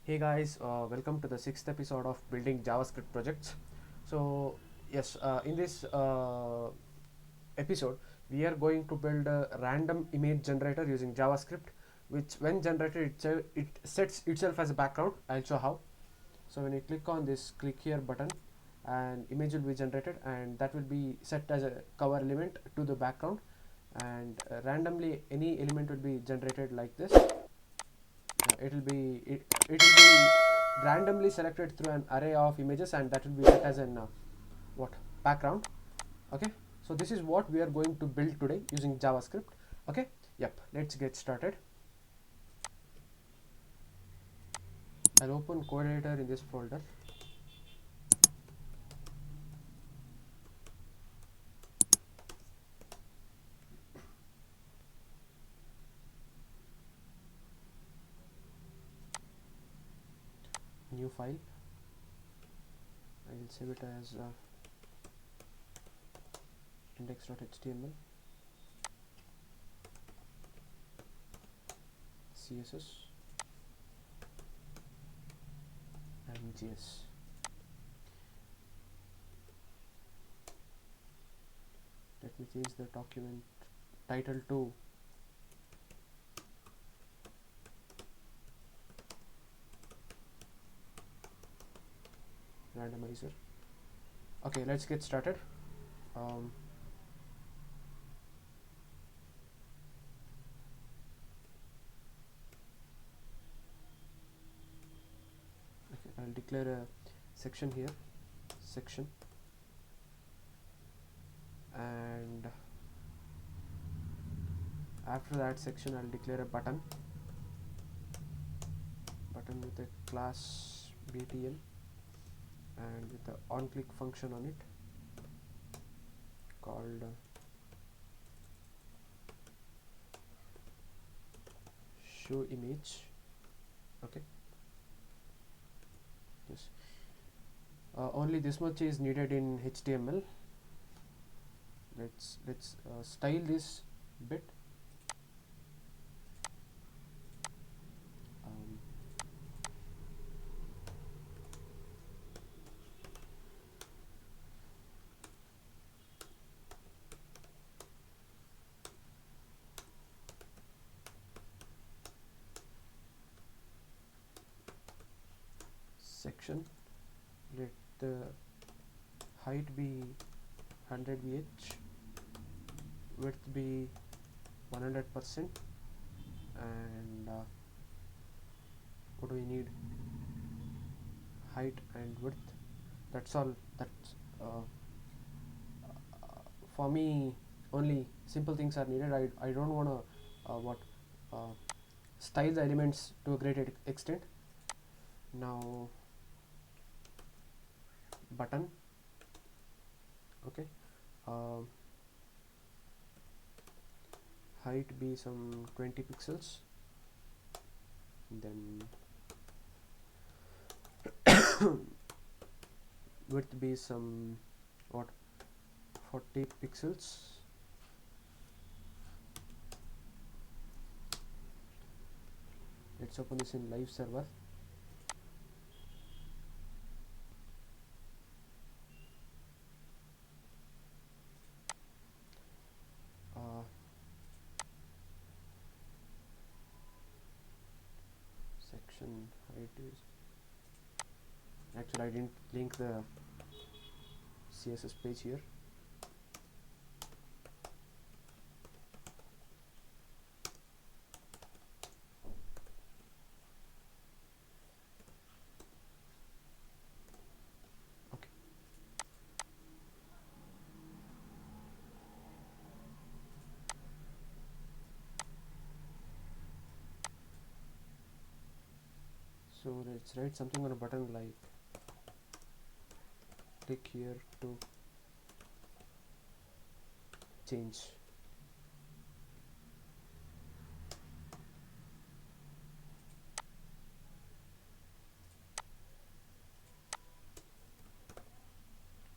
Hey guys, welcome to the sixth episode of Building JavaScript Projects. So, yes, in this episode, we are going to build a random image generator using JavaScript, which, when generated, it sets itself as a background. I'll show how. So, when you click on this click here button, an image will be generated, and that will be set as a cover element to the background, and randomly any element will be generated like this. It will be randomly selected through an array of images, and that will be set as an what background. Okay, so this is what we are going to build today using JavaScript. Okay, yep, let's get started. I'll open code editor in this folder. New file. I will save it as index.html, css, and js. Let me change the document title to randomizer. Okay, let's get started. um, okay, I'll declare a section here, section, and after that section I'll declare a button with a class btn and with the on click function on it called show image. Okay, yes, only this much is needed in HTML. Let's style this bit. um, Section, let the height be 100 vh, width be 100%, and what do we need? Height and width. That's all. That's for me. Only simple things are needed. I don't want to what style the elements to a great extent. Now button. Okay, uh, height be some 20 pixels, then width be some what 40 pixels. Let's open this in live server. Section height is, actually I didn't link the CSS page here. Okay, so let's write something on a button like click here to change.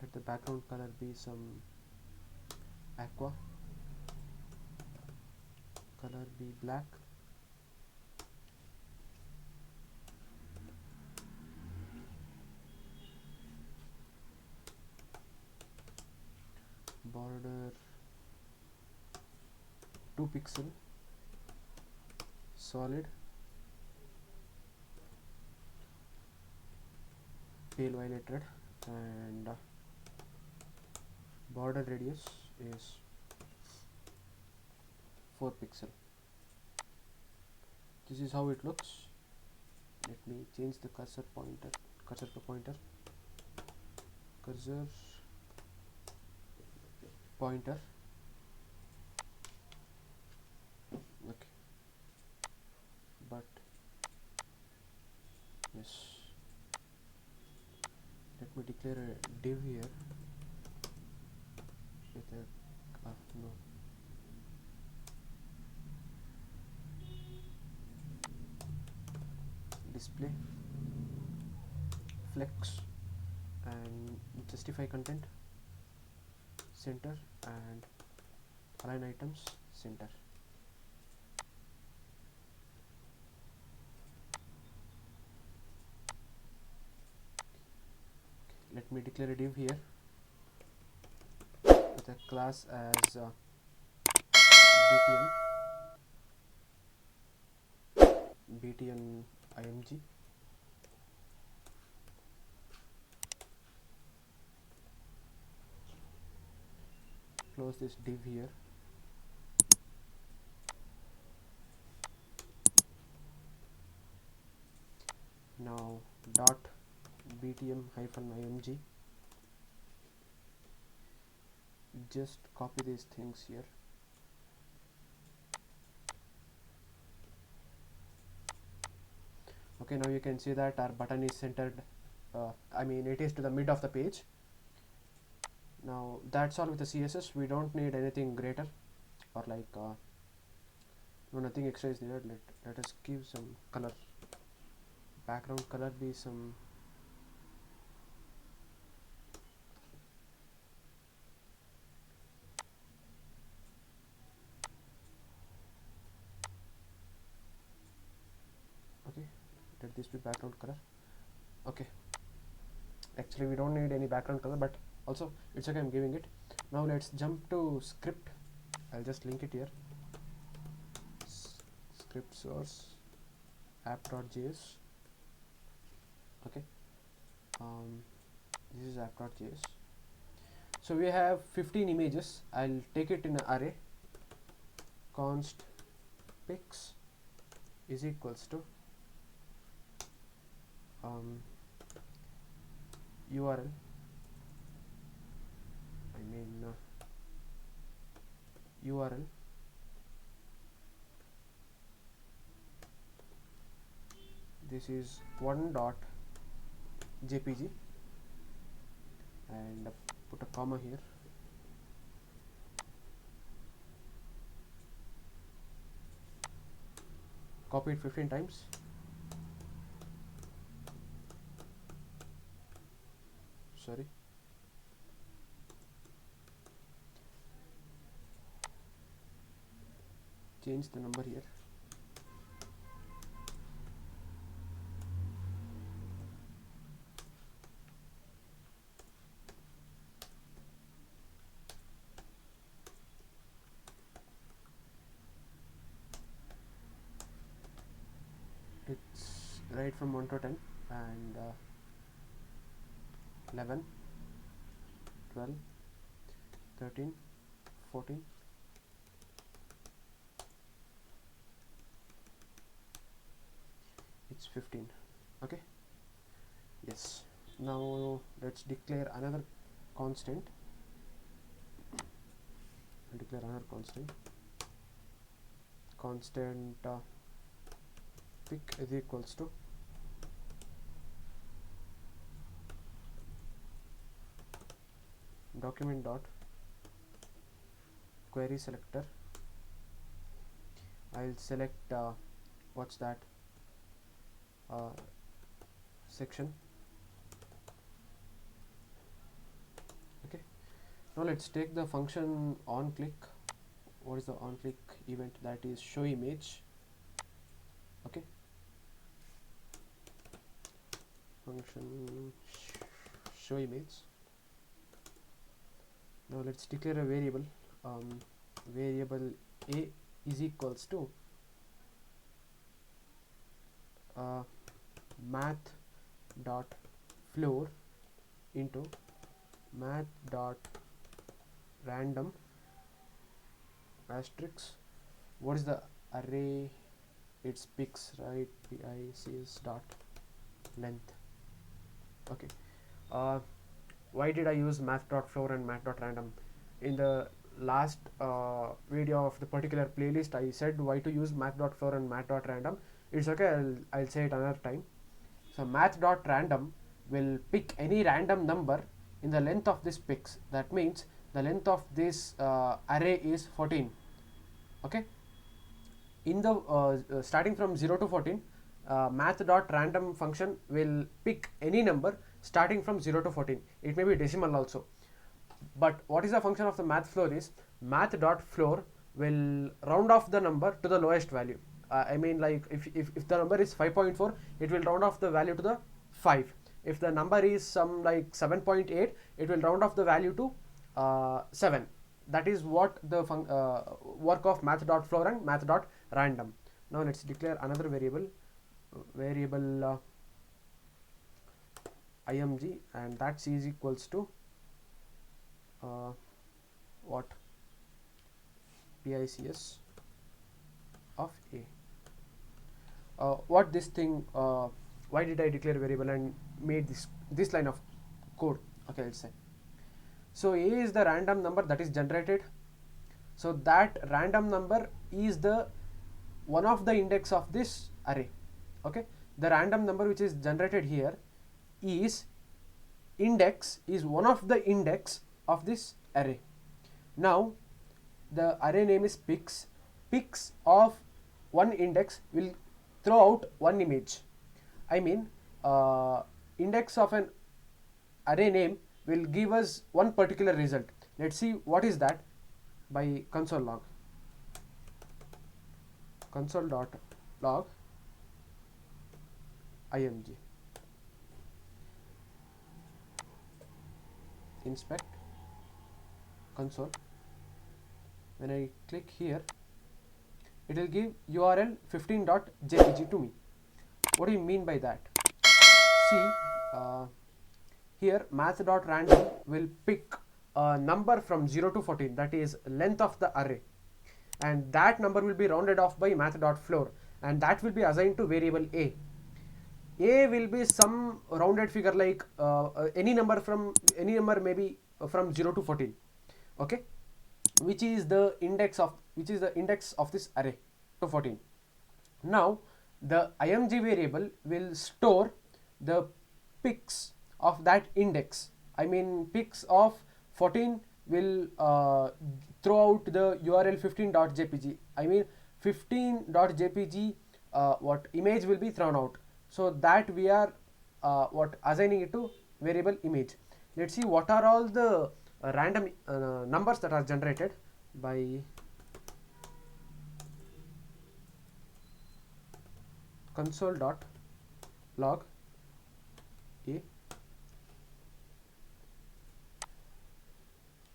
Let the background color be some aqua, color be black, border 2 pixel, solid, pale violet red, and border radius is 4 pixel. This is how it looks. Let me change the cursor to pointer. Okay, but yes, let me declare a div here with a no, display flex and justify content center and align items center. Let me declare a div here with a class as btn img. Close this div here. Now dot btm -img, just copy these things here. Okay, now you can see that our button is centered, I mean it is to the mid of the page. Now that's all with the CSS. We don't need anything greater or like no, nothing extra is needed. Let us give some color. Background color be some okay, let this be background color. Okay, actually we don't need any background color, but also it's okay, I'm giving it. Now let's jump to script. I'll just link it here. Script source app.js. okay, this is app.js. So we have 15 images. I'll take it in an array. Const pics is equals to URL, URL this is 1.jpg and put a comma here. Copy it 15 times. Sorry. Change the number here. It's right from 1 to 10 and 11, 12, 13, 14, it's 15. Okay, yes. Now let's declare another constant. I'll declare another constant pic is equals to document dot query selector. I'll select what's that section. Okay, now let's take the function on click. What is the on click event? That is show image. Okay, function show image. Now let's declare a variable. Variable a is equals to math dot floor into math dot random asterisk. What is the array? It's pics, right? Pics dot length. Okay. Why did I use math.floor and math.random? In the last video of the particular playlist, I said why to use math.floor and math.random. It's okay, I'll say it another time. So math.random will pick any random number in the length of this pics. That means the length of this array is 14. Okay. In the starting from 0 to 14, math.random function will pick any number starting from 0 to 14. It may be decimal also. But what is the function of the math floor is math.floor will round off the number to the lowest value. I mean, like if the number is 5.4, it will round off the value to the 5. If the number is some like 7.8, it will round off the value to 7. That is what the work of math.floor and math.random. Now let's declare another variable, img, and that is equals to what? Pics of a. What this thing? Why did I declare variable and made this line of code? Okay, let's say. So a is the random number that is generated. So that random number is the one of the index of this array. Okay, the random number which is generated here is one of the index of this array. Now the array name is pics. Pics of one index will throw out one image. I mean, index of an array name will give us one particular result. Let's see what is that by console log. Console.log img. Inspect console. When I click here, it will give URL 15.jpg to me. What do you mean by that? See, here math.random will pick a number from 0 to 14, that is length of the array, and that number will be rounded off by math.floor, and that will be assigned to variable a. A will be some rounded figure, like any number maybe from 0 to 14. Okay, which is the index of this array to 14. Now the img variable will store the pics of that index. I mean, pics of 14 will throw out the URL 15.jpg. I mean 15.jpg what image will be thrown out. So that we are assigning it to variable image. Let's see what are all the random numbers that are generated by console.log a.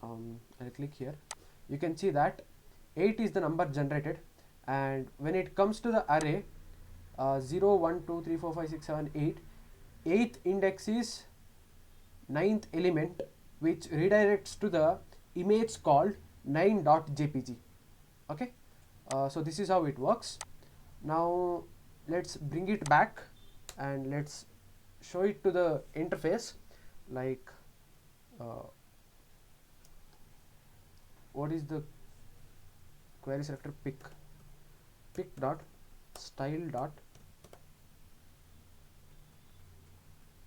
I'll click here. You can see that 8 is the number generated, and when it comes to the array 0 1 2 3 4 5 6 7 8, 8th index is 9th element, which redirects to the image called 9.jpg. okay, so this is how it works. Now let's bring it back and let's show it to the interface, like what is the query selector? pic dot style dot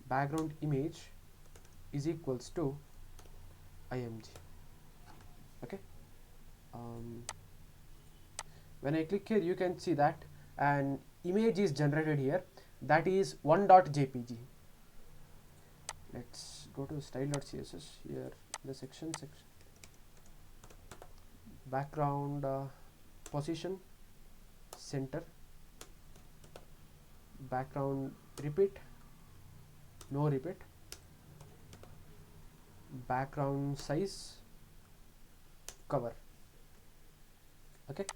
background image is equals to img. Okay, when I click here, you can see that an image is generated here, that is 1.jpg. Let's go to style.css here, the section background position center, background repeat, no repeat, background size cover. Okay,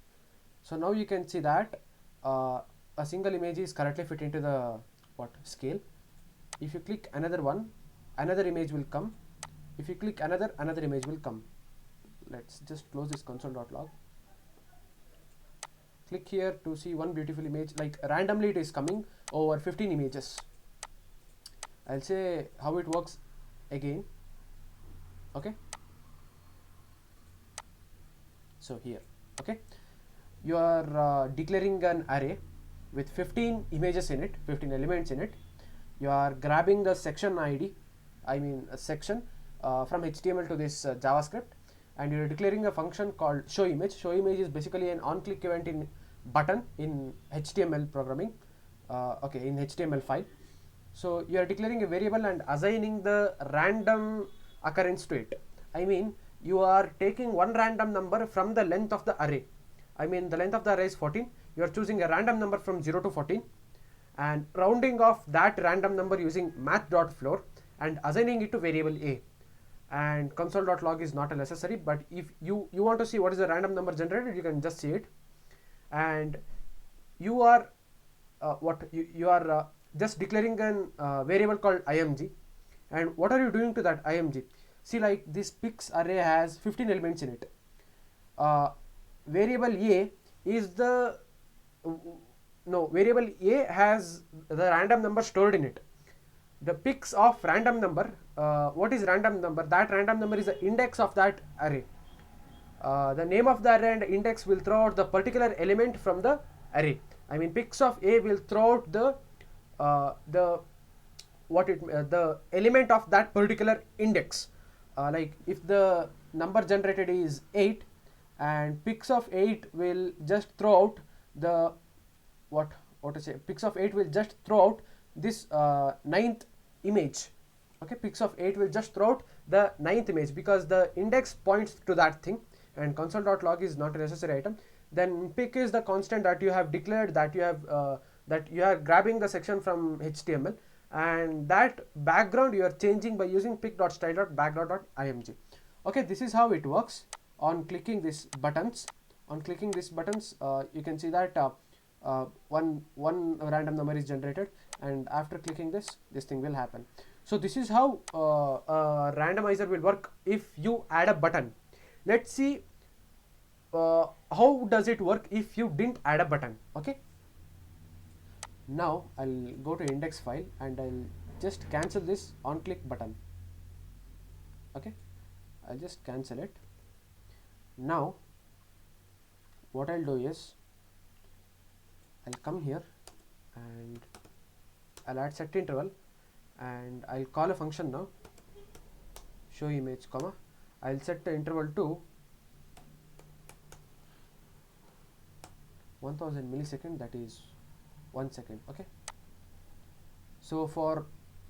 so now you can see that a single image is correctly fit into the scale. If you click another one, another image will come. If you click another image will come. Let's just close this console.log. Click here to see one beautiful image, like randomly it is coming over 15 images. I'll say how it works again. Okay, so here, okay, you are declaring an array with 15 images in it, 15 elements in it. You are grabbing the section ID, I mean a section from HTML to this JavaScript, and you are declaring a function called show image. Show image is basically an on-click event in button in HTML programming, okay, in HTML file. So you are declaring a variable and assigning the random occurrence to it. I mean, you are taking one random number from the length of the array. I mean, the length of the array is 14. You are choosing a random number from 0 to 14 and rounding off that random number using math.floor and assigning it to variable a. And console.log is not necessary, but if you want to see what is the random number generated, you can just see it. And you are just declaring an variable called img. And what are you doing to that img? See, like this pics array has 15 elements in it. Variable a is the variable a has the random number stored in it. The pics of random number, what is random number? That random number is the index of that array. The name of the array and index will throw out the particular element from the array. I mean, pics of a will throw out the element of that particular index. Like if the number generated is 8, and pics of 8 will just throw out the pics of 8 will just throw out this ninth image. Okay, pics of 8 will just throw out the ninth image because the index points to that thing, and console.log is not a necessary item. Then pic is the constant that you have declared, that you are grabbing the section from HTML, and that background you are changing by using pic.style.background.img. Okay, this is how it works. On clicking these buttons, you can see that one random number is generated, and after clicking this thing will happen. So this is how a randomizer will work if you add a button. Let's see how does it work if you didn't add a button. Okay, now I'll go to index file and I'll just cancel this on click button. Okay, I'll just cancel it. Now what I'll do is I'll come here and I'll add set interval, and I'll call a function now, show image, comma, I'll set the interval to 1000 millisecond, that is 1 second. Okay, so for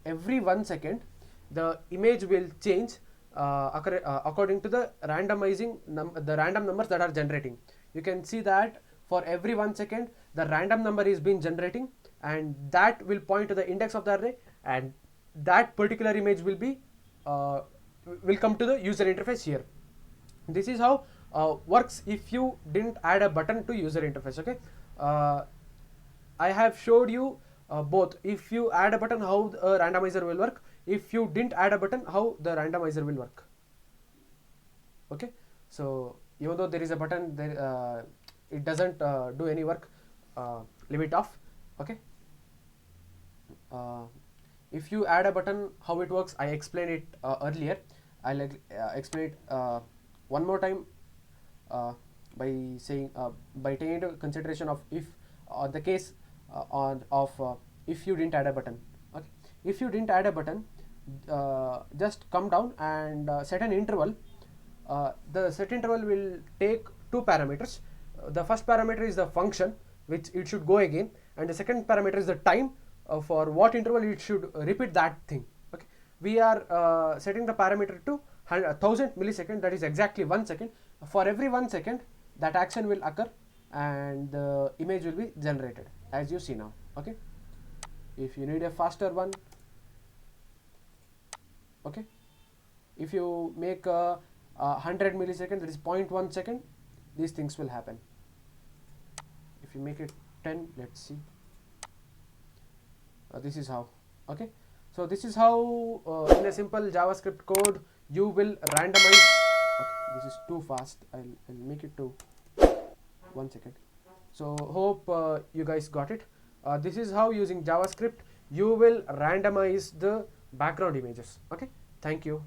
every 1 second the image will change according to the random numbers that are generating. You can see that for every 1 second the random number is being generating, and that will point to the index of the array, and that particular image will be will come to the user interface here. This is how works if you didn't add a button to user interface. Okay, I have showed you both. If you add a button, how a randomizer will work. If you didn't add a button, how the randomizer will work. Okay, so even though there is a button, there it doesn't do any work. Leave it off. Okay, if you add a button, how it works, I explained it earlier. I'll explain it one more time by saying by taking into consideration of if the case if you didn't add a button. Okay, if you didn't add a button, just come down and set an interval. The set interval will take two parameters. The first parameter is the function which it should go again, and the second parameter is the time for what interval it should repeat that thing. Okay, we are setting the parameter to 1000 millisecond, that is exactly 1 second. For every 1 second that action will occur and the image will be generated as you see now. Okay, if you need a faster one, okay, if you make 100 milliseconds, that is 0.1 second, these things will happen. If you make it 10, let's see, this is how. Okay, so this is how in a simple JavaScript code you will randomize. Okay, this is too fast, I'll make it to 1 second. So hope you guys got it. This is how using JavaScript you will randomize the background images. Okay, thank you.